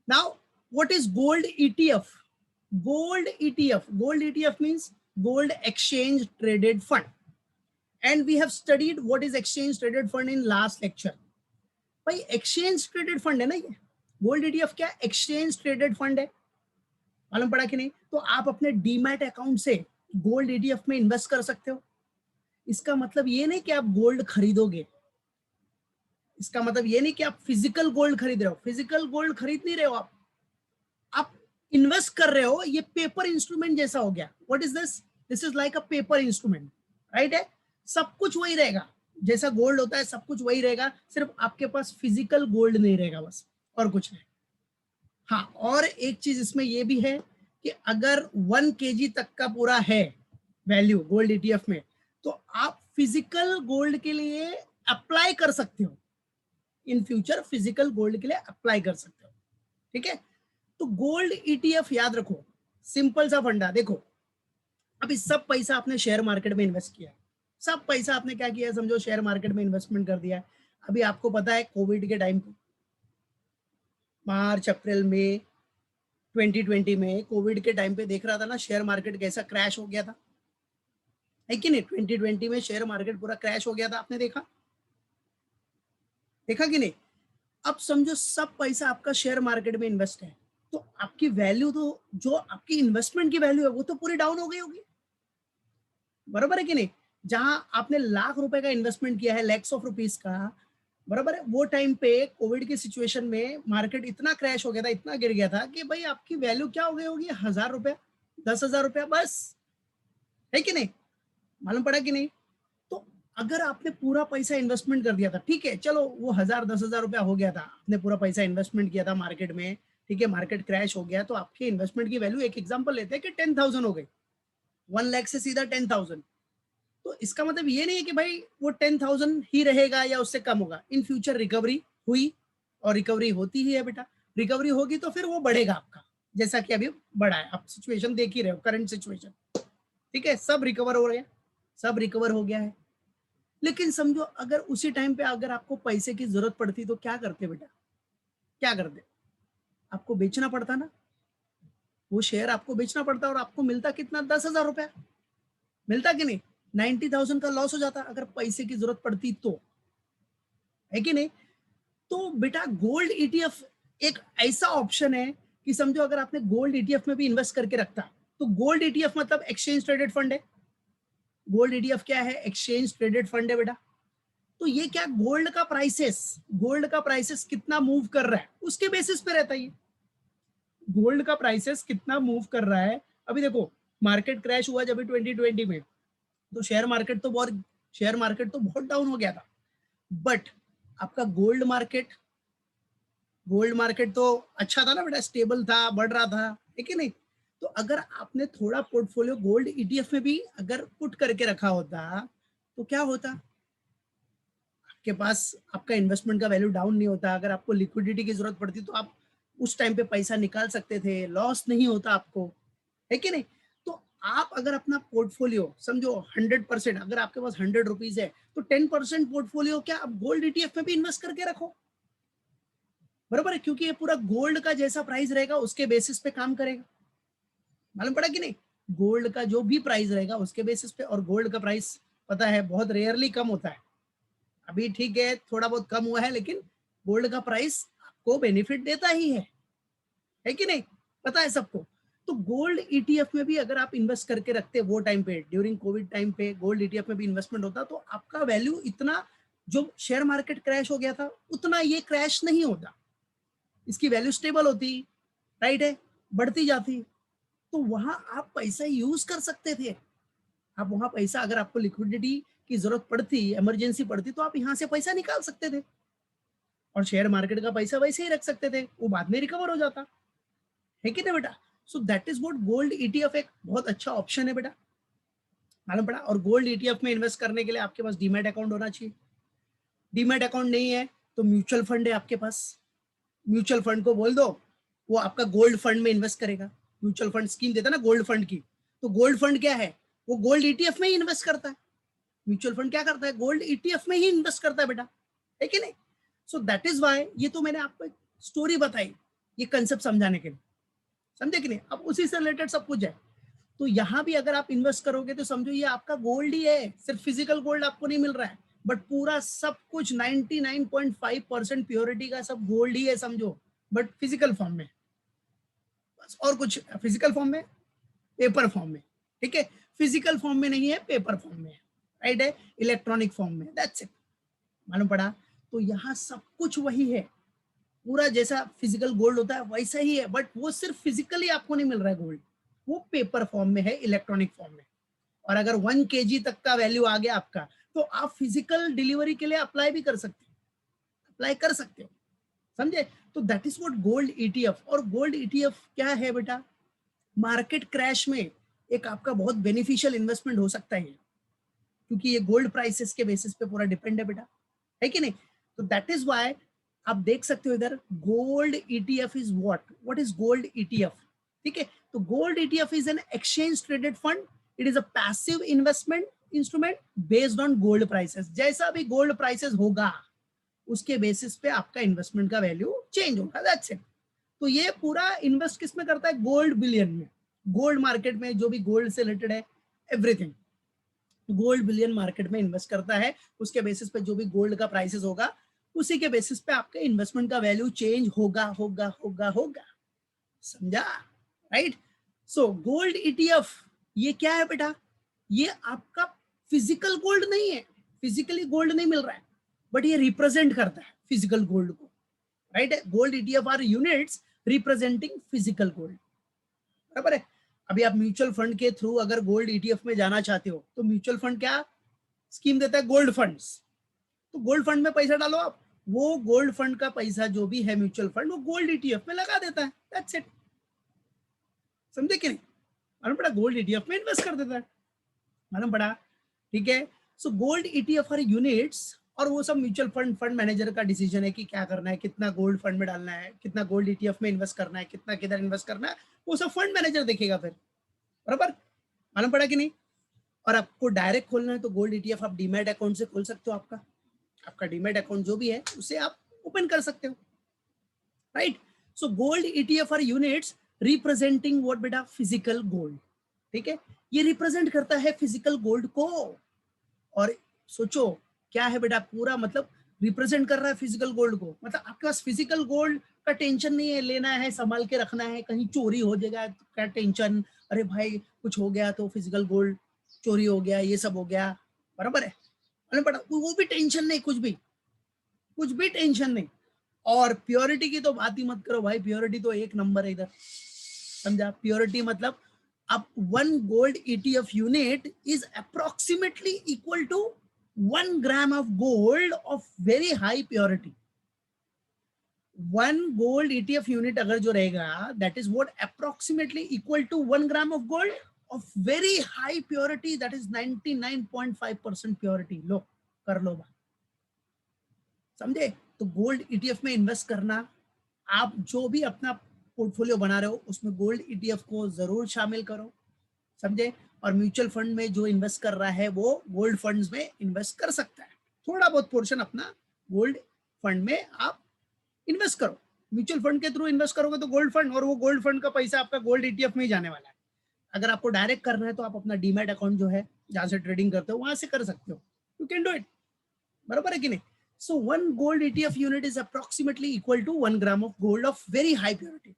Now what is gold ETF? Gold ETF means gold exchange traded fund, and we have studied what is exchange traded fund in last lecture. भाई exchange traded fund है ना ये. Gold ETF क्या exchange traded fund है, मालूम पड़ा कि नहीं? तो आप अपने डीमैट अकाउंट से गोल्ड ईटीएफ में इन्वेस्ट कर सकते हो. इसका मतलब ये नहीं कि आप गोल्ड खरीदोगे, इसका मतलब ये नहीं कि आप फिजिकल गोल्ड खरीद रहे हो. फिजिकल गोल्ड खरीद नहीं रहे हो आप इन्वेस्ट कर रहे हो. ये पेपर इंस्ट्रूमेंट जैसा हो गया. What is this? This is like a paper instrument, right है. सब कुछ वही रहेगा, जैसा गोल्ड होता है सब कुछ वही रहेगा, सिर्फ आपके पास फिजिकल गोल्ड नहीं रहेगा बस, और कुछ नहीं. हाँ, और एक चीज इसमें ये भी है कि अगर 1 kg तक का पूरा है वैल्यू गोल्ड ईटीएफ में, तो आप फिजिकल गोल्ड के लिए अप्लाई कर सकते हो. इन फ्यूचर फिजिकल गोल्ड के लिए अप्लाई कर सकते हो. ठीक है. तो गोल्ड ईटीएफ याद रखो, सिंपल सा फंडा. देखो अभी सब पैसा आपने शेयर मार्केट में इन्वेस्ट किया, सब पैसा आपने क्या किया, समझो शेयर मार्केट में इन्वेस्टमेंट कर दिया. अभी आपको पता है कोविड के टाइम पे, मार्च अप्रैल में 2020 में कोविड के टाइम पे देख रहा था ना शेयर मार्केट कैसा क्रैश हो गया था, है कि नहीं? 2020 में शेयर मार्केट पूरा क्रैश हो गया था, आपने देखा देखा कि नहीं? अब समझो सब पैसा आपका शेयर मार्केट में इन्वेस्ट है, तो आपकी वैल्यू, तो जो आपकी इन्वेस्टमेंट की वैल्यू है वो तो पूरी डाउन हो गई होगी, बराबर है कि नहीं? जहां आपने लाख रुपए का इन्वेस्टमेंट किया है, लैक्स ऑफ रुपीज का, बराबर है, वो टाइम पे कोविड की सिचुएशन में मार्केट इतना क्रैश हो गया था, इतना गिर गया था कि भाई आपकी वैल्यू क्या हो गई होगी, 1,000 रुपया, 10,000 रुपया बस, है कि नहीं? मालूम पड़ा कि नहीं? तो अगर आपने पूरा पैसा इन्वेस्टमेंट कर दिया था, ठीक है, चलो वो 1,000-10,000 रुपया हो गया था, आपने पूरा पैसा इन्वेस्टमेंट किया था मार्केट में, ठीक है, मार्केट क्रैश हो गया, तो आपके इन्वेस्टमेंट की वैल्यू, एक एग्जांपल लेते हैं कि 10,000 हो गई, 1 लाख से सीधा 10,000. तो इसका मतलब ये नहीं है कि भाई वो 10,000 ही रहेगा या उससे कम होगा. इन फ्यूचर रिकवरी हुई, और रिकवरी होती ही है बेटा. रिकवरी होगी तो फिर वो बढ़ेगा आपका, जैसा कि अभी बढ़ा है. आप सिचुएशन देख ही रहे हो, करंट सिचुएशन, ठीक है, सब रिकवर हो रहे हैं, सब रिकवर हो गया है. लेकिन समझो अगर उसी टाइम पे अगर आपको पैसे की जरूरत पड़ती तो क्या करते बेटा? क्या करते? आपको बेचना पड़ता ना, वो शेयर आपको बेचना पड़ता, और आपको मिलता कितना, 10,000 रुपया मिलता कि नहीं? 90,000 का लॉस हो जाता अगर पैसे की जरूरत पड़ती तो, है कि नहीं? तो बेटा गोल्ड ईटीएफ एक ऐसा ऑप्शन है कि समझो अगर आपने गोल्ड ईटीएफ में भी इन्वेस्ट करके रखता, तो गोल्ड ईटीएफ मतलब एक्सचेंज ट्रेडेड फंड है. गोल्ड ईटीएफ क्या है? एक्सचेंज ट्रेडेड फंड है बेटा. तो ये क्या, गोल्ड का प्राइसेस कितना मूव कर रहा है उसके बेसिस पे रहता है ये. गोल्ड का प्राइसेस कितना मूव कर रहा है. अभी देखो मार्केट क्रैश हुआ जब 2020 में, तो शेयर मार्केट तो बहुत डाउन हो गया था. बट आपका गोल्ड मार्केट तो अच्छा था ना बेटा, स्टेबल था, बढ़ रहा था, है कि नहीं? तो अगर आपने थोड़ा पोर्टफोलियो गोल्ड ईटीएफ में भी अगर पुट करके रखा होता, तो क्या होता? आपके पास आपका इन्वेस्टमेंट का वैल्यू डाउन नहीं होता. अगर आपको लिक्विडिटी की जरूरत पड़ती तो आप उस टाइम पे पैसा निकाल सकते थे, लॉस नहीं होता आपको, है कि नहीं? तो आप अगर अपना पोर्टफोलियो समझो 100%, अगर आपके पास 100 रुपीज है, तो 10% पोर्टफोलियो क्या आप गोल्ड ईटीएफ में भी इन्वेस्ट करके रखो, बराबर है, क्योंकि ये पूरा गोल्ड का जैसा प्राइस रहेगा उसके बेसिस पे काम करेगा. मालूम पड़ा कि नहीं? गोल्ड का जो भी प्राइस रहेगा उसके बेसिस पे, और गोल्ड का प्राइस पता है बहुत रेयरली कम होता है. अभी ठीक है थोड़ा बहुत कम हुआ है, लेकिन गोल्ड का प्राइस आपको बेनिफिट देता ही है कि नहीं? पता है सबको. तो गोल्ड ईटीएफ में भी अगर आप इन्वेस्ट करके रखते, वो टाइम पे ड्यूरिंग कोविड टाइम पे गोल्ड ईटीएफ में भी इन्वेस्टमेंट होता, तो आपका वैल्यू इतना, जो शेयर मार्केट क्रैश हो गया था उतना ये क्रैश नहीं होता, इसकी वैल्यू स्टेबल होती, राइट है, बढ़ती जाती. तो वहां आप पैसा यूज कर सकते थे. आप वहां पैसा, अगर आपको लिक्विडिटी की जरूरत पड़ती, इमरजेंसी पड़ती, तो आप यहाँ से पैसा निकाल सकते थे, और शेयर मार्केट का पैसा वैसे ही रख सकते थे, वो बाद में रिकवर हो जाता, है कि नहीं बेटा? So that is what gold ETF एक बहुत अच्छा ऑप्शन है बेटा, मालूम पड़ा. और गोल्ड ईटीएफ में इन्वेस्ट करने के लिए आपके पास डीमैट अकाउंट होना चाहिए. डीमैट अकाउंट नहीं है तो म्यूचुअल फंड है आपके पास, म्यूचुअल फंड को बोल दो वो आपका गोल्ड फंड में इन्वेस्ट करेगा. म्यूचुअल फंड स्कीम देता है ना गोल्ड फंड की, तो गोल्ड फंड क्या है, वो गोल्ड ईटीएफ में ही इन्वेस्ट करता है. म्यूचुअल फंड क्या करता है, गोल्ड ईटीएफ में ही इन्वेस्ट करता है बेटा, है कि नहीं? सो दैट इज वाई, ये तो मैंने आपको एक स्टोरी बताई, ये कंसेप्ट समझाने के लिए, समझे कि नहीं? अब उसी से रिलेटेड सब कुछ है। तो यहाँ भी अगर आप इन्वेस्ट करोगे तो समझो ये आपका गोल्ड ही है, सिर्फ फिजिकल गोल्ड आपको नहीं मिल रहा है, बट पूरा सब कुछ 99.5% प्योरिटी का सब गोल्ड ही है समझो, बट फिजिकल फॉर्म में, बस। और कुछ फिजिकल फॉर्म में, पेपर फॉर्म में, ठीक है? फिजिकल फॉर्म में नहीं है, पेपर फॉर्म में है, राइट है, इलेक्ट्रॉनिक फॉर्म में, दैट्स इट। मालूम पड़ा? तो यहाँ सब कुछ वही है, पूरा जैसा फिजिकल गोल्ड होता है वैसा ही है, बट वो सिर्फ फिजिकली आपको नहीं मिल रहा है गोल्ड, वो पेपर फॉर्म में है, इलेक्ट्रॉनिक फॉर्म में। और अगर 1 kg तक का वैल्यू आ गया आपका, तो आप फिजिकल डिलीवरी के लिए अप्लाई भी कर सकते हो, अप्लाई कर सकते हो, समझे? तो that is what gold ETF. और गोल्ड ईटीएफ क्या है बेटा? मार्केट क्रैश में एक आपका बहुत बेनिफिशियल इन्वेस्टमेंट हो सकता है, क्योंकि ये गोल्ड प्राइसेस के बेसिस पे पूरा डिपेंड है बेटा, है कि नहीं? तो दैट इज व्हाई आप देख सकते हो इधर gold ETF is what is gold ETF, ठीक है? तो gold ETF is an exchange traded fund, it is a passive investment instrument based on gold prices. जैसा भी गोल्ड प्राइसेस होगा उसके बेसिस पे आपका इन्वेस्टमेंट का वैल्यू चेंज होगा, दैट्स इट। तो ये पूरा इन्वेस्ट किस में करता है? गोल्ड बिलियन में, गोल्ड मार्केट में जो भी गोल्ड से रिलेटेड है, एवरीथिंग गोल्ड बिलियन मार्केट में इन्वेस्ट करता है। उसके बेसिस पे जो भी गोल्ड का प्राइसेस होगा उसी के बेसिस पे आपके इन्वेस्टमेंट का वैल्यू चेंज होगा होगा होगा होगा, समझा? राइट। सो गोल्ड ईटीएफ ये क्या है बेटा? ये आपका फिजिकल गोल्ड नहीं है, फिजिकली गोल्ड नहीं मिल रहा है, बट ये रिप्रेजेंट करता है फिजिकल गोल्ड को, राइट है? Gold ETF are units representing physical gold, बराबर है? अभी आप म्यूचुअल फंड के थ्रू अगर गोल्ड ईटीएफ में जाना चाहते हो तो म्यूचुअल फंड क्या स्कीम देता है? Gold funds. तो गोल्ड फंड में पैसा डालो आप, वो गोल्ड फंड का पैसा जो भी है म्यूचुअल फंड वो गोल्ड ईटीएफ में लगा देता है, दैट्स इट। समझे कि नहीं? मालूम पड़ा? गोल्ड ईटीएफ में इन्वेस्ट कर देता है, मालूम पड़ा? ठीक है। So gold ETF are units, और वो सब म्यूचुअल फंड मैनेजर का डिसीजन है कि क्या करना है, कितना गोल्ड फंड में डालना है, कितना गोल्ड ईटीएफ में इन्वेस्ट करना है, कितना किधर इन्वेस्ट करना है, वो सब फंड मैनेजर देखेगा फिर, बराबर? मालूम पड़ा कि नहीं? और आपको डायरेक्ट खोलना है तो गोल्ड ईटीएफ आप डीमैट अकाउंट से खोल सकते हो, आपका डीमैट अकाउंट जो भी है उसे आप ओपन कर सकते हो, right? So gold ETF are units representing what बेटा? फिजिकल गोल्ड, ठीक है? ये रिप्रेजेंट करता है फिजिकल गोल्ड को। और सोचो क्या है बेटा, पूरा मतलब रिप्रेजेंट कर रहा है फिजिकल गोल्ड को, मतलब आपके पास फिजिकल गोल्ड का टेंशन नहीं है, लेना है, संभाल के रखना है, कहीं चोरी हो जाएगा तो क्या टेंशन, अरे भाई कुछ हो गया तो फिजिकल गोल्ड चोरी हो गया, ये सब हो गया, बराबर है? बट वो भी टेंशन नहीं, कुछ भी टेंशन नहीं। और प्योरिटी की तो बात ही मत करो भाई, प्योरिटी तो एक नंबर है इधर, समझा? प्योरिटी मतलब अब 1 gold ETF unit is approximately equal to 1 gram of gold of very high purity. 1 gold ETF unit अगर जो रहेगा, that is what approximately equal to 1 gram of gold of very high purity, that is 99.5% purity. लो कर लो बात, समझे? तो gold ETF में invest करना, आप जो भी अपना पोर्टफोलियो बना रहे हो उसमें गोल्ड ईटीएफ को जरूर शामिल करो, समझे? और म्यूचुअल फंड में जो इन्वेस्ट कर रहा है वो गोल्ड फंड्स में इन्वेस्ट कर सकता है, थोड़ा बहुत पोर्शन अपना गोल्ड फंड में आप इन्वेस्ट करो। म्यूचुअल फंड के थ्रू इन्वेस्ट करोगे तो गोल्ड फंड, और वो गोल्ड फंड का पैसा आपका गोल्ड ईटीएफ में ही जाने वाला है। अगर आपको डायरेक्ट करना है तो आप अपना डीमैट अकाउंट जो है जहां से ट्रेडिंग करते हो वहां से कर सकते हो, यू कैन डू इट, बराबर है कि नहीं? So 1 gold ETF unit is approximately equal to 1 gram of gold of very high purity.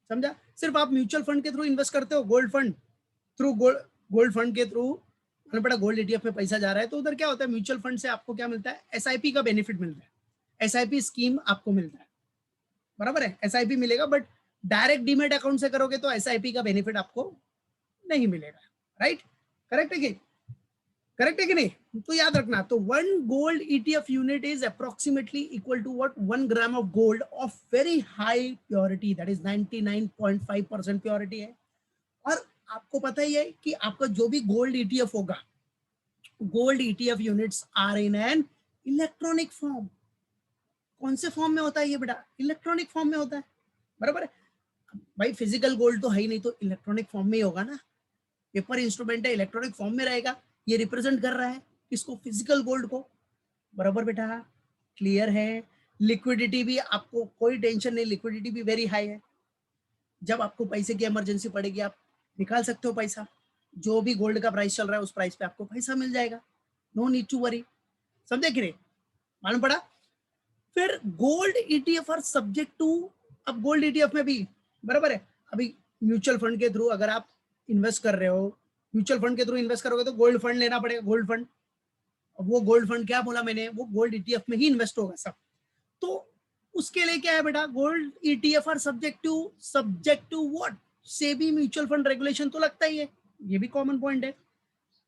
समझा? सिर्फ आप म्यूचुअल फंड के थ्रू इन्वेस्ट करते हो, gold fund through gold fund के थ्रू बड़ा गोल्ड ईटीएफ में पैसा जा रहा है, तो उधर क्या होता है? म्यूचुअल फंड से आपको क्या मिलता है? एसआईपी का बेनिफिट मिलता है, एसआईपी स्कीम आपको मिलता है, बराबर है? एसआईपी मिलेगा, बट डायरेक्ट डीमेट अकाउंट से करोगे तो एसआईपी का बेनिफिट आपको नहीं मिलेगा, राइट? करेक्ट है कि नहीं? तो याद रखना, तो 1 gold ETF unit is approximately equal to what? 1 gram of gold of very high purity, that is 99.5% purity है। और आपको पता ही है कि आपका जो भी गोल्ड ईटीएफ होगा, gold ETF units are in an electronic form. कौन से फॉर्म में होता है ये बेटा? इलेक्ट्रॉनिक फॉर्म में होता है, बराबर है? भाई फिजिकल गोल्ड तो है ही नहीं, तो इलेक्ट्रॉनिक फॉर्म में ही होगा ना, पेपर इंस्ट्रूमेंट है, इलेक्ट्रॉनिक फॉर्म में रहेगा, ये रिप्रेजेंट कर रहा है किसको? फिजिकल गोल्ड को, बराबर बेटा? क्लियर है? लिक्विडिटी भी आपको कोई टेंशन नहीं, लिक्विडिटी भी वेरी हाई है। जब आपको पैसे की इमरजेंसी पड़ेगी आप निकाल सकते हो पैसा, जो भी गोल्ड का प्राइस चल रहा है उस प्राइस पे आपको पैसा मिल जाएगा, नो नीड टू वरी। समझे कि नहीं, मालूम पड़ा। फिर gold ETF are subject to, अब गोल्ड ईटीएफ में भी बराबर है, अभी म्यूचुअल फंड के थ्रू अगर आप इन्वेस्ट कर रहे हो, म्यूचुअल फंड के थ्रू इन्वेस्ट करोगे तो गोल्ड फंड लेना पड़ेगा, गोल्ड फंड। अब वो गोल्ड फंड क्या बोला मैंने, वो गोल्ड ईटीएफ में ही इन्वेस्ट होगा सब। तो उसके लिए क्या है बेटा, gold ETF are subject to what, SEBI mutual fund regulation तो लगता ही है, ये भी कॉमन पॉइंट है।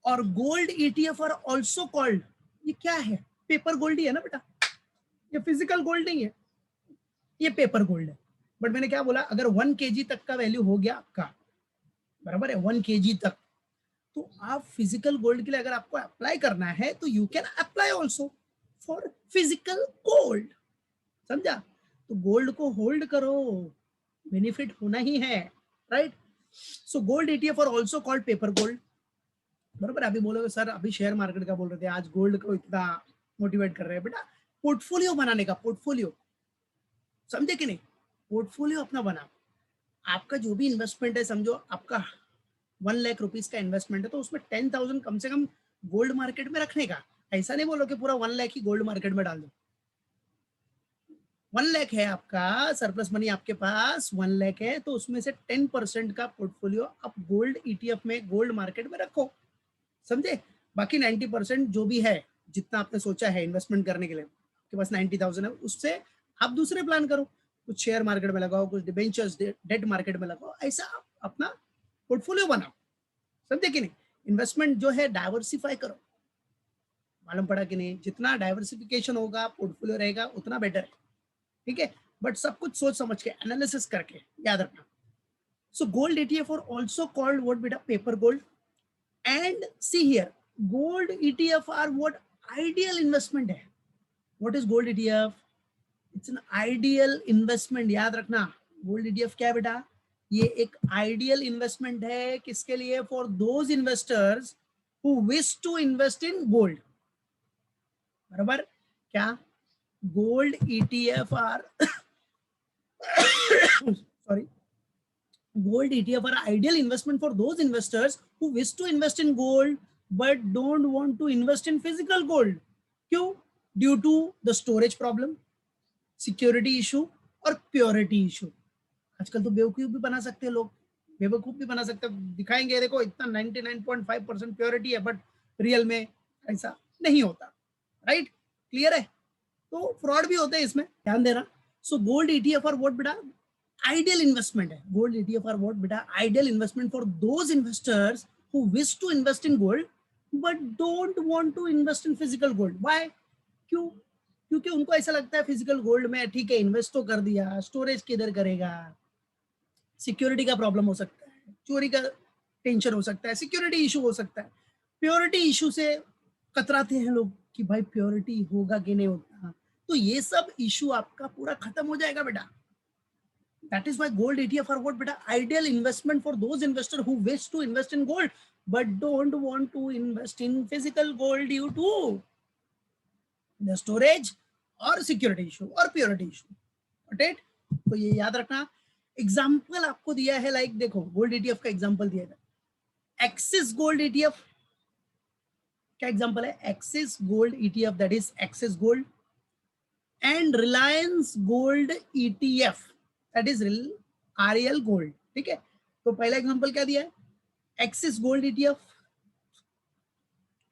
और gold ETF are also called, ये क्या है, पेपर गोल्ड ही है ना बेटा, ये फिजिकल गोल्ड नहीं है, ये पेपर गोल्ड है। बट मैंने क्या बोला, अगर 1 kg तक का वैल्यू हो गया आपका, बराबर है 1 kg तक, तो आप फिजिकल गोल्ड के लिए अगर आपको अप्लाई करना है तो you can apply also for physical gold. समझा, तो गोल्ड को होल्ड करो, बेनिफिट होना ही है, right. So gold ETF are also called paper gold, बराबर। अभी बोलोगे सर अभी शेयर मार्केट का बोल रहे थे, आज गोल्ड को इतना मोटिवेट कर रहे हैं। बेटा पोर्टफोलियो बनाने का, पोर्टफोलियो, समझे कि नहीं, पोर्टफोलियो अपना बना। आपका जो भी इन्वेस्टमेंट है, समझो आपका 1 लाख रुपीस का इन्वेस्टमेंट है, तो उसमें 10,000 कम से कम गोल्ड मार्केट में रखने का। ऐसा नहीं बोलो कि पूरा 1 लाख ही गोल्ड मार्केट में डाल दो। 1 लाख है आपका सरप्लस मनी, आपके पास 1 लाख है, तो उसमें से 10% का पोर्टफोलियो आप गोल्ड ईटीएफ में, गोल्ड मार्केट में रखो, समझे। बाकी 90% जो भी है, जितना आपने सोचा है इन्वेस्टमेंट करने के लिए, आपके पास 90,000 है, उससे आप दूसरे प्लान करो, कुछ शेयर मार्केट में लगाओ, कुछ डिबेंचर्स डेट मार्केट में लगाओ, ऐसा आप अपना पोर्टफोलियो बनाओ, समझे कि नहीं। इन्वेस्टमेंट जो है डाइवर्सिफाई करो, मालूम पड़ा कि नहीं, जितना डाइवर्सिफिकेशन होगा पोर्टफोलियो रहेगा उतना बेटर है, ठीक है। बट सब कुछ सोच समझ के, एनालिसिस करके, याद रखना। So gold ETF are also called what बेटा, paper gold. And see here, gold ETF are what, ideal investment है। What is gold ETF, it's an ideal investment, याद रखना। गोल्ड ईटीएफ क्या है बेटा, ये एक आइडियल इन्वेस्टमेंट है, किसके लिए, for those investors who wish to invest in gold, बराबर। क्या, gold ETF are sorry, gold ETF are ideal investment for those investors who wish to invest in gold but don't want to invest in physical gold. क्यों, due to the storage problem, security issue और purity issue. आजकल तो बेवकूफ भी बना सकते हैं लोग, बेवकूफ भी बना सकते हैं, दिखाएंगे देखो इतना 99.5% प्योरिटी है, बट रियल में ऐसा नहीं होता, राइट, क्लियर है। तो फ्रॉड भी होते हैं इसमें, ध्यान देना। So gold ETF are what बेटा, आइडियल इन्वेस्टमेंट है। गोल्ड ईटीएफ आर व्हाट बेटा, ideal investment for those investors who wish to invest in gold but don't want to invest in physical gold. Why, क्यों, क्योंकि उनको ऐसा लगता है physical gold में ठीक है इन्वेस्ट तो कर दिया, स्टोरेज किधर करेगा, सिक्योरिटी का प्रॉब्लम हो सकता है, चोरी का टेंशन हो सकता है, सिक्योरिटी इशू हो सकता है, प्योरिटी इशू से कतराते हैं लोग कि भाई प्योरिटी होगा कि नहीं होता। तो ये सब इशू आपका पूरा खत्म हो जाएगा बेटा। That is why gold ETF are what beta, ideal investment for those investors who wish to invest in gold but don't want to invest in physical gold due to the storage और security issue और purity issue, right? तो ये याद रखना। Example आपको दिया है, like देखो गोल्ड ETF का एग्जाम्पल दिया है, एक्सिस गोल्ड ETF क्या एग्जाम्पल है, axis gold ETF, that is axis gold, and Reliance gold ETF, that is REL gold, ठीक है। तो पहला एग्जांपल क्या दिया है, एक्सिस गोल्ड ETF,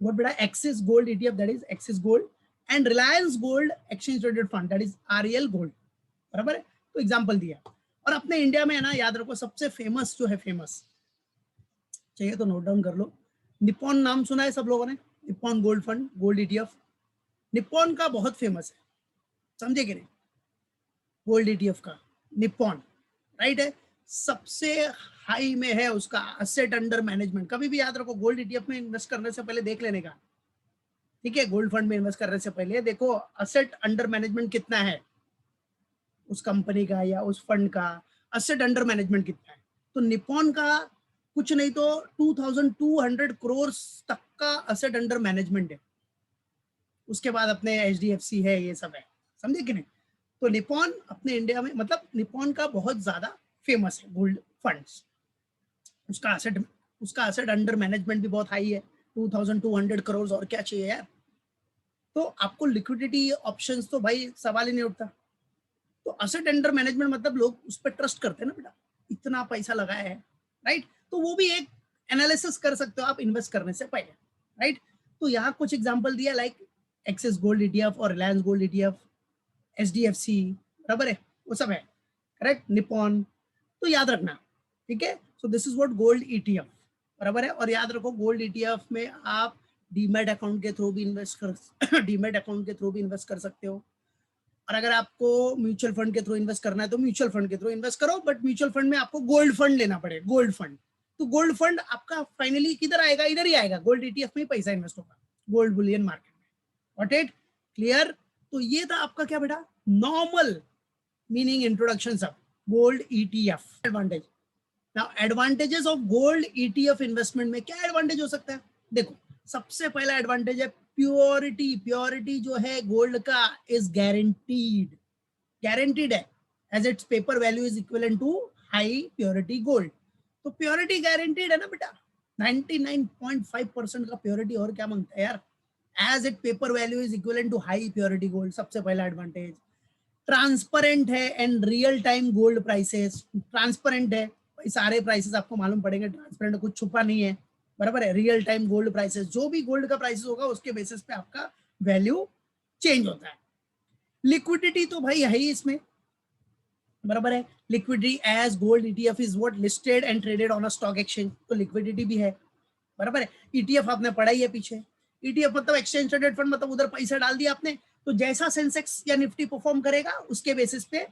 व्हाट बेटा, axis gold ETF, that is axis gold, and Reliance gold exchange traded fund, that is REL gold, बराबर है। तो एग्जांपल दिया। और अपने इंडिया में है ना, याद रखो सबसे फेमस जो है, फेमस चाहिए तो नोट डाउन कर लो, निप्पॉन नाम सुना है सब लोगों ने, Nippon gold fund, gold ETF, Nippon का बहुत फेमस है, समझे कि नहीं, गोल्ड ETF का निप्पॉन, राइट है, सबसे हाई में है उसका असेट अंडर मैनेजमेंट। कभी भी याद रखो गोल्ड ETF में इन्वेस्ट करने से पहले देख लेने का, ठीक है, गोल्ड फंड में इन्वेस्ट करने से पहले देखो असेट अंडर मैनेजमेंट कितना है उस कंपनी का या उस फंड का, असेट अंडर मैनेजमेंट कितना है। तो निप्पॉन का कुछ नहीं तो 2200 करोड़ तक का असेट अंडर मैनेजमेंट है। उसके बाद अपने HDFC है, ये सब है, समझे कि नहीं। तो निपॉन अपने इंडिया में, मतलब निपॉन का बहुत ज्यादा फेमस है गोल्ड फंड्स। उसका एसेट अंडर मैनेजमेंट भी बहुत हाई है, 2200 करोड़, और क्या चाहिए यार। तो आपको लिक्विडिटी ऑप्शंस तो भाई सवाल ही नहीं उठता। तो एसेट अंडर मैनेजमेंट मतलब लोग उस पर ट्रस्ट करते हैं ना बेटा, इतना पैसा लगाया है, राइट। तो वो भी एक एनालिसिस कर सकते हो आप इन्वेस्ट करने से पहले, राइट। तो यहाँ कुछ एग्जांपल दिया, लाइक एक्सिस गोल्ड ईटीएफ और रिलायंस गोल्ड ईटीएफ, एचडीएफसी, बराबर है, वो सब है, करेक्ट, निपॉन। तो याद रखना, ठीक है। सो this is what gold ETF, बराबर है। और याद रखो गोल्ड ईटीएफ में आप डीमैट अकाउंट के थ्रू भी इन्वेस्ट कर डीमैट अकाउंट के थ्रू भी इन्वेस्ट कर सकते हो। और अगर आपको म्यूचुअल फंड के थ्रू इन्वेस्ट करना है तो म्यूचुअल फंड के थ्रू इन्वेस्ट करो, बट म्यूचुअल फंड में आपको गोल्ड फंड लेना पड़ेगा, गोल्ड फंड। तो गोल्ड फंड आपका फाइनली किधर आएगा, इधर ही आएगा, गोल्ड ईटीएफ में ही पैसा इन्वेस्ट होगा, गोल्ड बुलियन मार्केट में। Got it, clear. तो ये था आपका क्या बेटा, नॉर्मल मीनिंग इंट्रोडक्शन सब gold ETF. Advantage, now advantages of gold ETF investment में क्या एडवांटेज हो सकता है। देखो सबसे पहला एडवांटेज है प्योरिटी। प्योरिटी जो है गोल्ड का इज गारंटीड, गारंटीड है, as its paper value is equivalent to high purity gold. तो प्योरिटी गारंटीड है ना बेटा, 99.5% का प्योरिटी, और क्या मांगता है यार। As it paper value is equivalent to high purity gold, सबसे पहला एडवांटेज। ट्रांसपेरेंट है and real time gold prices, transparent है, सारे प्राइसेस आपको मालूम पड़ेंगे, ट्रांसपेरेंट, कुछ छुपा नहीं है, बराबर है। रियल टाइम गोल्ड प्राइसेस, जो भी गोल्ड का प्राइसेस होगा उसके बेसिस पे आपका वैल्यू चेंज होता है। लिक्विडिटी तो भाई है ही इसमें, बराबर है। Liquidity as gold ETF is what listed and traded on a stock exchange, तो लिक्विडिटी भी है, बराबर है। ईटीएफ आपने पढ़ा ही है पीछे, ईटीएफ मतलब एक्सचेंज ट्रेडेड फंड, मतलब उधर पैसा डाल दिया आपने, तो जैसा सेंसेक्स या निफ्टी परफॉर्म करेगा उसके बेसिस पे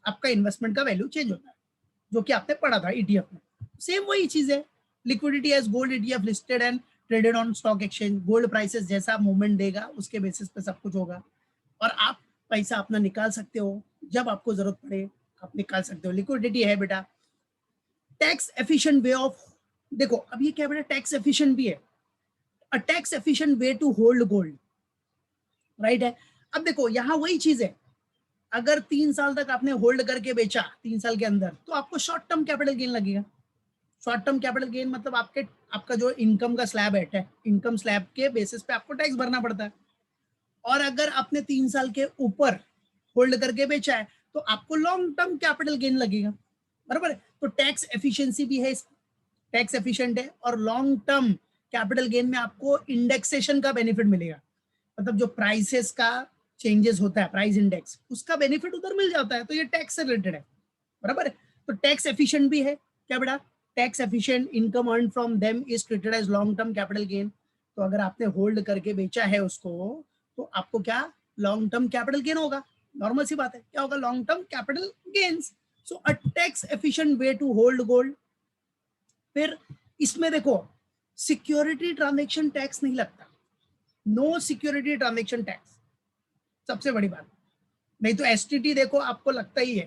आपका इन्वेस्टमेंट का वैल्यू चेंज होता है, जो कि आपने पढ़ा था ईटीएफ में। सेम वही चीज है, liquidity as gold ETF listed and traded on stock exchange, gold prices जैसा मूवमेंट देगा उसके बेसिस पे सब कुछ होगा, और आप पैसा अपना निकाल सकते हो, जब आपको जरूरत पड़े आप निकाल सकते हो। लिक्विडिटी है बेटा। टैक्स एफिशिएंट वे ऑफ, देखो अब ये क्या बेटा, टैक्स एफिशिएंट भी है, a tax efficient way to hold gold, right है। अब देखो यहाँ वही चीज है, अगर 3 साल तक आपने होल्ड करके बेचा 3 साल के अंदर, तो आपको शॉर्ट टर्म कैपिटल गेन लगेगा। शॉर्ट टर्म कैपिटल गेन मतलब आपका जो इनकम का स्लैब है, इनकम स्लैब के बेसिस पे आपको टैक्स भरना पड़ता है। और अगर आपने 3 साल के ऊपर होल्ड करके बेचा है तो आपको लॉन्ग टर्म कैपिटल गेन लगेगा, बराबर है। तो टैक्स एफिशिएंसी भी है, टैक्स एफिशिएंट है, और लॉन्ग टर्म कैपिटल गेन में आपको इंडेक्सेशन का बेनिफिट मिलेगा, मतलब जो प्राइसेस का चेंजेस होता है, प्राइस इंडेक्स, उसका बेनिफिट उधर मिल जाता है, तो ये टैक्स से रिलेटेड है, बराबर है। तो टैक्स एफिशिएंट भी है क्या बेटा, tax efficient income earn from them is treated as long term capital gain. तो अगर आपने होल्ड करके बेचा है उसको, तो आपको क्या लॉन्ग टर्म कैपिटल गेन होगा, नॉर्मल सी बात है, क्या होगा, long term capital gains. So a tax efficient way to hold gold. फिर इसमें देखो सिक्योरिटी ट्रांजैक्शन टैक्स नहीं लगता, नो सिक्योरिटी ट्रांजैक्शन टैक्स, सबसे बड़ी बात। नहीं तो एसटीटी देखो आपको लगता ही है,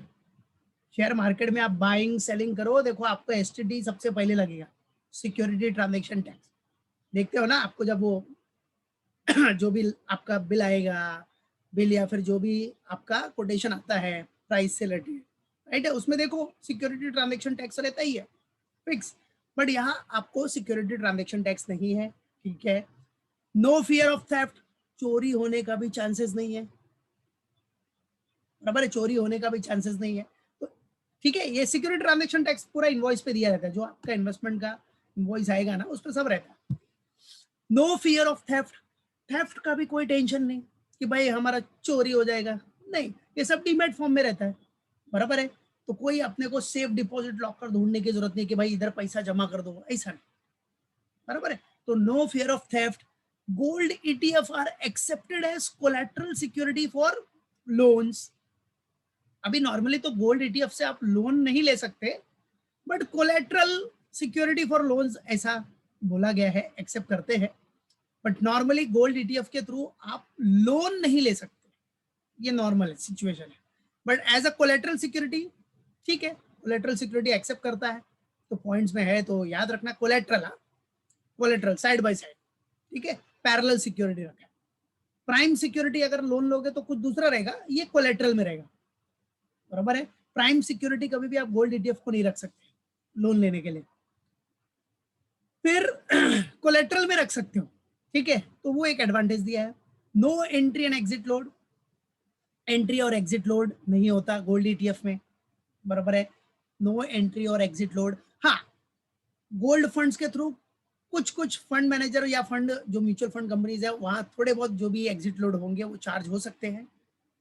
शेयर मार्केट में आप बाइंग सेलिंग करो, देखो आपको एसटीटी सबसे पहले लगेगा, सिक्योरिटी ट्रांजैक्शन टैक्स। देखते हो ना आपको जब वो जो भी आपका बिल आएगा, बिल या फिर जो भी आपका कोटेशन आता है प्राइस से रिलेटेड, राइट है, उसमें देखो सिक्योरिटी ट्रांजैक्शन टैक्स रहता ही है फिक्स। बट यहाँ आपको सिक्योरिटी ट्रांजैक्शन टैक्स नहीं है, ठीक है। नो फियर ऑफ थेफ्ट, चोरी होने का भी चांसेस नहीं है, बराबर है, चोरी होने का भी चांसेस नहीं है। तो ठीक है, ये सिक्योरिटी ट्रांजैक्शन टैक्स पूरा इनवॉइस पे दिया रहता है, जो आपका इन्वेस्टमेंट का इनवॉइस आएगा ना उस पर सब रहता है। No fear of theft, theft का भी कोई टेंशन नहीं कि भाई हमारा चोरी हो जाएगा, नहीं, ये सब डीमैट फॉर्म में रहता है, बराबर है। तो कोई अपने को सेफ डिपॉजिट लॉकर ढूंढने की जरूरत नहीं कि भाई इधर पैसा जमा कर दो, ऐसा नहीं, बराबर है। तो no fear of theft. Gold ETF are accepted as collateral security for loans. अभी नॉर्मली तो गोल्ड ईटीएफ से आप लोन नहीं ले सकते, but collateral security for loans ऐसा बोला गया है, एक्सेप्ट करते हैं। बट नॉर्मली गोल्ड ईटीएफ के थ्रू आप लोन नहीं ले सकते, ये नॉर्मल सिचुएशन है। But as a collateral security, ठीक है, कोलेटरल सिक्योरिटी एक्सेप्ट करता है। तो पॉइंट्स में है तो याद रखना, collateral, collateral side by side, ठीक है, पैरेलल सिक्योरिटी रखा है। प्राइम सिक्योरिटी अगर लोन लोगे तो कुछ दूसरा रहेगा, ये कोलेटरल में रहेगा, बराबर है। प्राइम सिक्योरिटी कभी भी आप गोल्ड ईटीएफ को नहीं रख सकते लोन लेने के लिए। फिर कोलेट्रल में रख सकते हो, ठीक है, तो वो एक एडवांटेज दिया है। No entry and exit load, entry और एग्जिट लोड नहीं होता गोल्ड ईटीएफ में, बराबर है। नो एंट्री और एग्जिट लोड। हाँ, गोल्ड फंड्स के थ्रू कुछ कुछ फंड मैनेजर या फंड जो म्यूचुअल फंड कंपनीज है वहां थोड़े बहुत जो भी एग्जिट लोड होंगे वो चार्ज हो सकते हैं,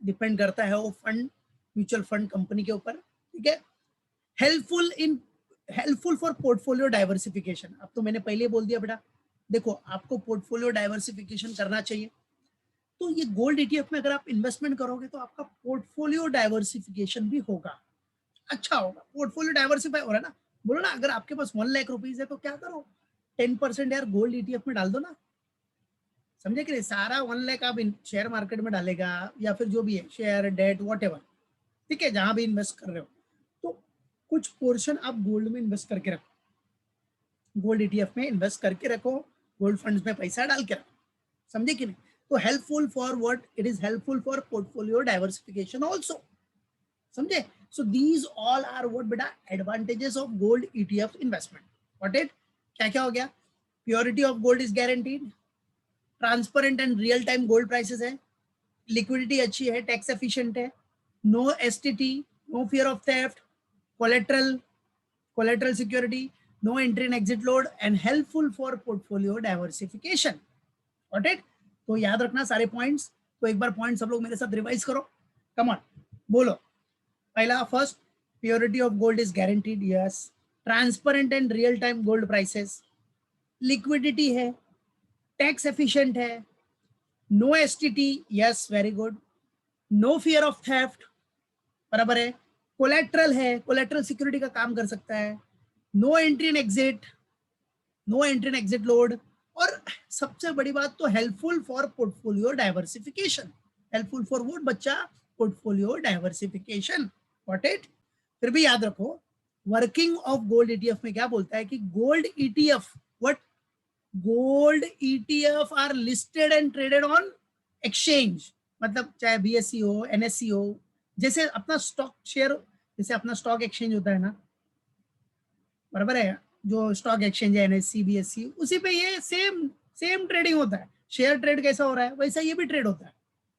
डिपेंड करता है वो फंड म्यूचुअल फंड कंपनी के ऊपर, ठीक है। Helpful in helpful for portfolio diversification. अब तो मैंने पहले बोल दिया बेटा, देखो आपको पोर्टफोलियो डाइवर्सिफिकेशन करना चाहिए, तो ये गोल्ड ईटीएफ में अगर आप इन्वेस्टमेंट करोगे तो आपका पोर्टफोलियो डाइवर्सिफिकेशन भी होगा, अच्छा होगा। पोर्टफोलियो डाइवर्सिफाई हो रहा है ना, बोलो ना अगर आपके पास 1 लाख रुपीज है तो क्या करो, 10% यार गोल्ड ईटीएफ में डाल दो ना, समझे कि नहीं। सारा 1 लाख आप शेयर मार्केट में डालेगा या फिर जो भी है शेयर डेट वॉट एवर, ठीक है, जहां भी इन्वेस्ट कर रहे हो, तो कुछ पोर्शन आप गोल्ड में इन्वेस्ट करके रखो, गोल्ड ईटीएफ में इन्वेस्ट करके रखो, गोल्ड फंड्स में पैसा डाल के रखो, समझे कि नहीं। तो helpful for what, it is helpful for portfolio diversification also, समझे। So these all are what बेटा advantages of gold ETF investment. What it, क्या क्या हो गया, purity of gold is guaranteed, transparent and real time gold prices है, liquidity अच्छी है, tax efficient है, no STT, no fear of theft, collateral security, no entry and exit load and helpful for portfolio diversification. Got it. तो याद रखना सारे points, तो एक बार पॉइंट सब लोग मेरे साथ रिवाइज करो, कम ऑन बोलो। पहला first, purity of gold is guaranteed, yes. Transparent and real time gold prices, liquidity है, टैक्स एफिशिएंट है, no STT, yes very good, no fear of theft, बराबर है, कोलेट्रल है, कोलेट्रल सिक्योरिटी का काम कर सकता है, no entry and exit, no entry and exit load, और सबसे बड़ी बात तो helpful for portfolio diversification, helpful for what बच्चा, पोर्टफोलियो डाइवर्सिफिकेशन, गॉट इट। फिर भी याद रखो वर्किंग ऑफ गोल्ड ईटीएफ में क्या बोलता है कि gold ETF, what, gold ETF are listed and traded on exchange, मतलब चाहे बीएससी हो एनएससी हो, जैसे अपना स्टॉक शेयर, जैसे अपना स्टॉक एक्सचेंज होता है ना, बराबर है, जो स्टॉक एक्सचेंज है एनएससी बीएससी, उसी पे ये सेम सेम ट्रेडिंग होता है, शेयर ट्रेड कैसा हो रहा है वैसा ये भी ट्रेड होता है,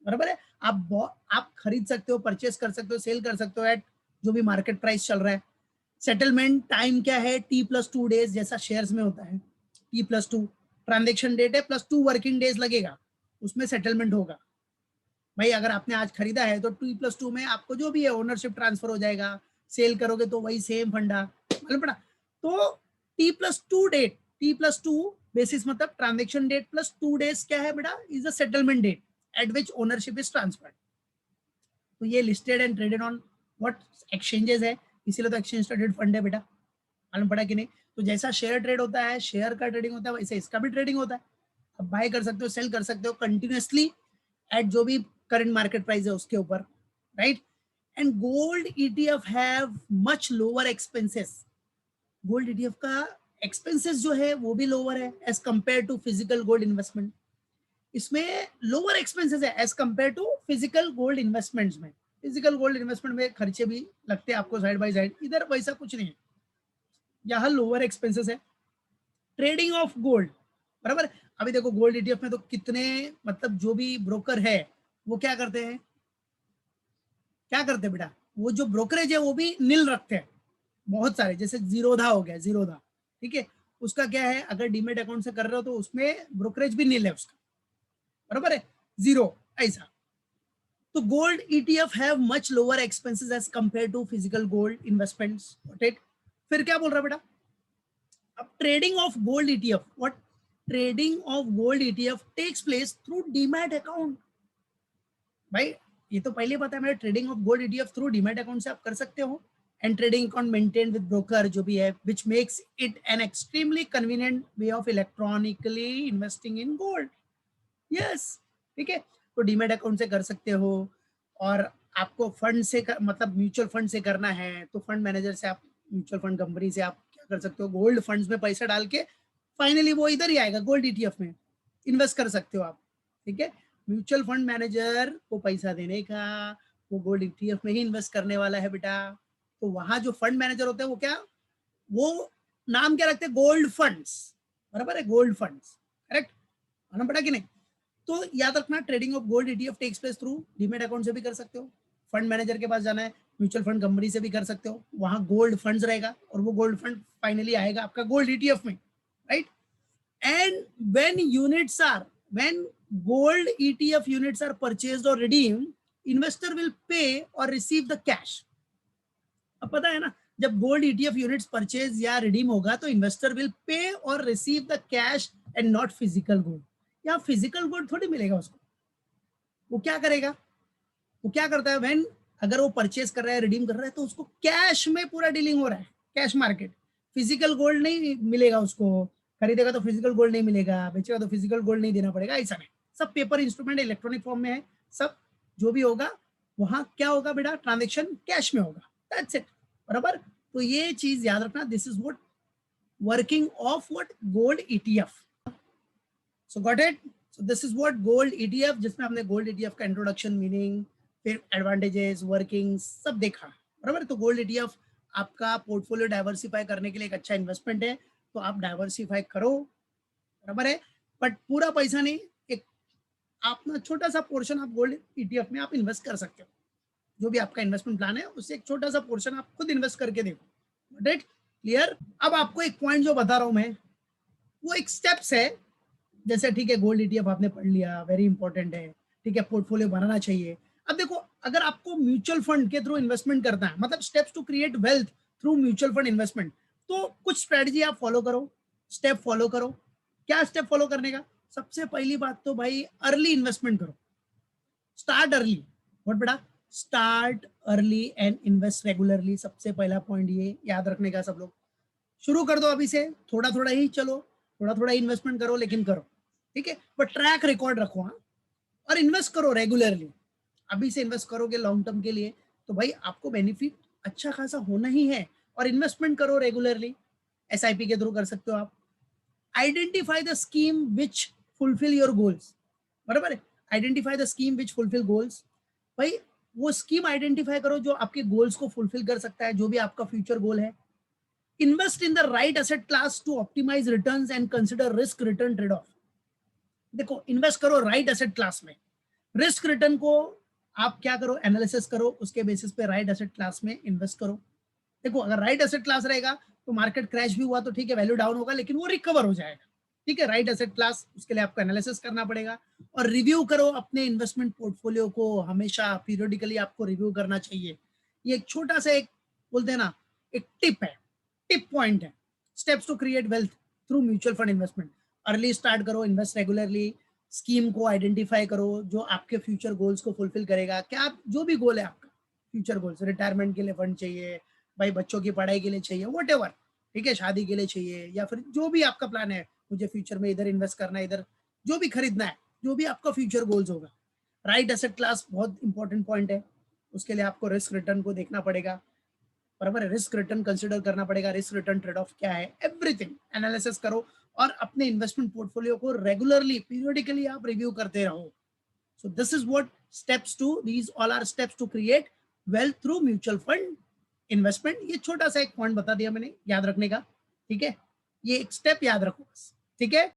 बराबर है। आप खरीद सकते हो, परचेस कर सकते हो, सेल कर सकते हो एट जो भी मार्केट प्राइस चल रहा है। सेटलमेंट टाइम क्या है, T+2 डेज, जैसा शेयर्स में होता है T+2, ट्रांजेक्शन डेट है +2 वर्किंग डेज लगेगा, उसमें सेटलमेंट होगा। भाई अगर आपने आज खरीदा है तो T+2 में आपको जो भी है ओनरशिप ट्रांसफर हो जाएगा, सेल करोगे तो वही सेम फंडा, मालूम पड़ा। तो T+2 डेट, T+2 बेसिस मतलब ट्रांजेक्शन डेट +2 डेज क्या है बेटा, is the settlement date at which ownership is transferred. तो ये listed and traded on what exchanges है, इसीलिए तो एक्सचेंज ट्रेडेड फंड है बेटा, मालूम पड़ा कि नहीं। तो जैसा शेयर ट्रेड होता है, शेयर का ट्रेडिंग होता है, वैसे इसका भी ट्रेडिंग होता है। अब बाय कर सकते हो, सेल कर सकते हो कंटिन्यूअसली एट जो भी करंट मार्केट प्राइस है उसके ऊपर, right. And gold ETF have much lower expenses, gold ETF का एक्सपेंसेस जो है वो भी लोअर है as compare to physical gold investment, इसमें लोअर एक्सपेंसेस है as compare to physical gold investments में। फिजिकल गोल्ड इन्वेस्टमेंट में खर्चे भी लगते हैं आपको साइड बाय साइड, इधर वैसा कुछ नहीं है, यहाँ लोअर एक्सपेंसेस है। ट्रेडिंग ऑफ गोल्ड, बराबर। अभी देखो गोल्ड ईटीएफ में तो कितने, मतलब जो भी ब्रोकर है वो क्या करते हैं, क्या करते हैं बेटा, वो जो ब्रोकरेज है वो भी नील रखते हैं बहुत सारे, जैसे जीरोधा हो गया, जीरोधा, ठीक है, उसका क्या है, अगर डीमेट अकाउंट से कर रहे हो तो उसमें ब्रोकरेज भी नील है उसका, बराबर है, जीरो, ऐसा। तो gold ETF have much lower expenses as compare to physical gold investments, right. फिर क्या बोल रहा बेटा, अब trading of gold ETF, what, trading of gold ETF takes place through demat account. भाई ये तो पहले पता है मेरे, trading of gold ETF through demat account से आप कर सकते हो, and trading account maintain with broker जो भी है, which makes it an extremely convenient way of electronically investing in gold, yes, ठीक है। तो डीमैट अकाउंट से कर सकते हो, और आपको फंड से मतलब म्यूचुअल फंड से करना है तो फंड मैनेजर से, आप म्यूचुअल फंड कंपनी से आप क्या कर सकते हो, गोल्ड फंड्स में पैसा डाल के फाइनली वो इधर ही आएगा गोल्ड ईटीएफ में इन्वेस्ट कर सकते हो आप, ठीक है। म्यूचुअल फंड मैनेजर को पैसा देने का, वो गोल्ड ईटीएफ में ही इन्वेस्ट करने वाला है बेटा। तो वहां जो फंड मैनेजर होते हैं वो क्या, वो नाम क्या रखते हैं, गोल्ड फंड्स, बराबर है, गोल्ड फंड्स, करेक्ट, मालूम पड़ा कि नहीं। तो याद रखना, trading of gold ETF takes place through demat account से भी कर सकते हो, फंड मैनेजर के पास जाना है, म्यूचुअल फंड कंपनी से भी कर सकते हो, वहां गोल्ड फंड्स रहेगा और वो गोल्ड फंड फाइनली आएगा आपका गोल्ड ईटीएफ में, right. And when gold ETF units are purchased or redeemed, investor will pay or receive the cash। अब पता है ना, जब गोल्ड ईटीएफ यूनिट्स परचेज या रिडीम होगा तो इन्वेस्टर विल पे और receive the cash and not physical gold. या फिजिकल गोल्ड थोड़ी मिलेगा उसको, वो क्या करेगा, वो क्या करता है, व्हेन अगर वो परचेज कर रहा है, रिडीम कर रहा है, तो उसको कैश में पूरा डीलिंग हो रहा है, कैश मार्केट। फिजिकल गोल्ड नहीं मिलेगा उसको, खरीदेगा तो फिजिकल गोल्ड नहीं मिलेगा, बेचेगा तो फिजिकल गोल्ड नहीं देना पड़ेगा, ऐसा नहीं, सब पेपर इंस्ट्रूमेंट इलेक्ट्रॉनिक फॉर्म में है, सब जो भी होगा वहां क्या होगा बेटा, ट्रांजेक्शन कैश में होगा, दैट्स इट, बराबर। तो ये चीज याद रखना, this is what working of what gold ETF. So got it, so this is what gold ETF, जिसमें हमने गोल्ड ईटीएफ का इंट्रोडक्शन, मीनिंग, फिर एडवांटेजेस, वर्किंग सब देखा, बराबर। तो गोल्ड ईटीएफ आपका पोर्टफोलियो डाइवर्सिफाई करने के लिए एक अच्छा इन्वेस्टमेंट है, तो आप डाइवर्सिफाई करो, बराबर है, बट पूरा पैसा नहीं, एक अपना छोटा सा पोर्शन आप गोल्ड ईटीएफ में आप इन्वेस्ट कर सकते हो, जो भी आपका इन्वेस्टमेंट प्लान है उससे एक छोटा सा पोर्शन आप खुद इन्वेस्ट करके देखो, राइट, क्लियर। अब आपको एक पॉइंट जो बता रहा हूं मैं, वो एक स्टेप्स है, जैसे ठीक है गोल्ड ईटीएफ आपने पढ़ लिया, वेरी इंपॉर्टेंट है, ठीक है, पोर्टफोलियो बनाना चाहिए। अब देखो, अगर आपको म्यूचुअल फंड के थ्रू इन्वेस्टमेंट करना है, मतलब steps to create wealth through mutual fund investment, तो कुछ स्ट्रेटजी आप फॉलो करो, स्टेप फॉलो करो। क्या स्टेप फॉलो करने का, सबसे पहली बात तो भाई अर्ली इन्वेस्टमेंट करो, स्टार्ट अर्ली, व्हाट बेटा, start early and invest regularly. सबसे पहला पॉइंट ये याद रखने का, सब लोग शुरू कर दो अभी से, थोड़ा थोड़ा ही चलो, थोड़ा थोड़ा इन्वेस्टमेंट करो, लेकिन करो, ठीक है, बट ट्रैक रिकॉर्ड रखो, हाँ, और इन्वेस्ट करो रेगुलरली। अभी से इन्वेस्ट करोगे लॉन्ग टर्म के लिए तो भाई आपको बेनिफिट अच्छा खासा होना ही है, और इन्वेस्टमेंट करो रेगुलरली, एसआईपी के थ्रू कर सकते हो आप। Identify the scheme which fulfil your goals, बराबर है, identify the scheme which fulfil goals, भाई वो स्कीम आइडेंटिफाई करो जो आपके गोल्स को फुलफिल कर सकता है, जो भी आपका फ्यूचर गोल है। Invest in the right asset class to optimize returns and consider risk return trade off. देखो, इन्वेस्ट करो राइट एसेट क्लास में, रिस्क रिटर्न को आप क्या करो, एनालिसिस करो, उसके बेसिस पे राइट एसेट क्लास में इन्वेस्ट करो। देखो, अगर राइट एसेट क्लास रहेगा तो मार्केट क्रैश भी हुआ तो ठीक है, वैल्यू डाउन होगा, लेकिन वो रिकवर हो जाएगा, ठीक है। राइट एसेट क्लास, उसके लिए आपको एनालिसिस करना पड़ेगा, और रिव्यू करो अपने इन्वेस्टमेंट पोर्टफोलियो को, हमेशा पीरियडिकली आपको रिव्यू करना चाहिए। ये एक छोटा सा, एक बोलते हैं ना, एक टिप है, टिप पॉइंट है, steps to create wealth through mutual fund investment. Early start करो, इन्वेस्ट रेगुलरली, स्कीम को आइडेंटिफाई करो जो आपके फ्यूचर गोल्स को फुलफिल करेगा। क्या आप जो भी गोल है आपका, फ्यूचर गोल्स, रिटायरमेंट के लिए फंड चाहिए भाई, बच्चों की पढ़ाई के लिए चाहिए, वट एवर, ठीक है, शादी के लिए चाहिए, या फिर जो भी आपका प्लान है, मुझे फ्यूचर में इधर इन्वेस्ट करना है, इधर जो भी खरीदना है, जो भी आपका फ्यूचर गोल्स होगा, राइट एसेट क्लास बहुत इंपॉर्टेंट पॉइंट है। उसके लिए आपको रिस्क रिटर्न को देखना पड़ेगा, बराबर है, रिस्क रिटर्न कंसिडर करना पड़ेगा, रिस्क रिटर्न ट्रेड ऑफ क्या है, एवरीथिंग एनालिसिस करो, और अपने इन्वेस्टमेंट पोर्टफोलियो को रेगुलरली पीरियडिकली आप रिव्यू करते रहो। So this is what steps to, these all are steps to create wealth through mutual fund investment. ये छोटा सा एक पॉइंट बता दिया मैंने याद रखने का, ठीक है, ये एक स्टेप याद रखो बस, ठीक है।